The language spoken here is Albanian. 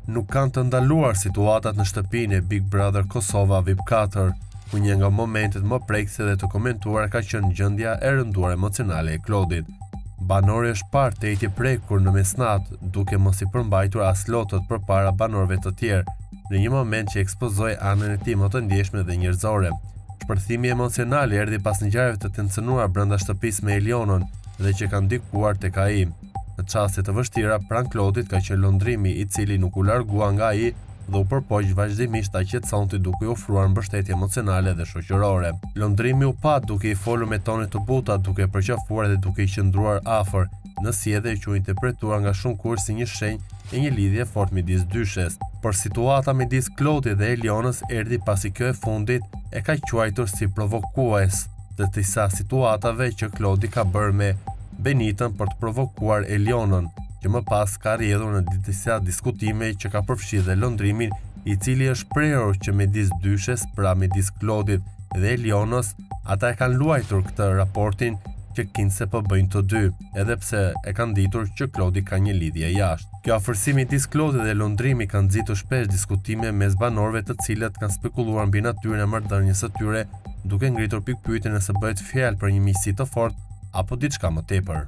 nuk kanë të ndaluar situatat në shtëpinë e Big Brother Kosova VIP 4, ku një nga momentet më prekse dhe të komentuar ka qenë gjendja e rënduar emocionale e Klodit. Banori është parë teti prekur në mesnat, duke mos i përmbajtur as lotët përpara banorëve të tjerë, në një moment që ekspozoi anën e tij më të ndjeshme dhe njerëzore. Shpërthimi emocional erdhi pas ngjarjeve të tensionuara brenda shtëpisë me Elionën dhe që kanë ndikuar tek ai. Në çaste të vështira, pranë Klodit ka qenë Londrimi, i cili nuk u largua nga ai dhe u përpoq vazhdimisht ta qetësonte duke i ofruar mbështetje emocionale dhe shoqërore. Londrimi u pa duke i folur me tone të buta, duke përqafuar dhe duke i qëndruar afër, në sjellje që u interpretuar nga shumë kurrë si një shenjë e një lidhje fort midis dyshes. Por situata midis Klodit dhe Elionës erdhi pasi kjo e fundit e ka quajtur si provokues të disa situatave që Klodi ka bërë me Benitën për të provokuar Elionën, që më pas ka rrjedhur në disa diskutime që ka përfshirë dhe Londrimin, i cili është prerur që midis dyshes, pra midis Klodit dhe Elionës, ata e kanë luajtur këtë raportin që kinse po bëjnë të dy, edhe pse e kanë ditur që Klodi ka një lidhje jashtë. Kjo afërsi midis Klodit dhe Londrimi ka nxitur shpesh diskutime mes banorëve, të cilët kanë spekuluar mbi natyrën e marrëdhënies së tyre, duke ngritur pikpyetje nëse bëhet fjalë për një miqësi të fortë apo diçka më tepër.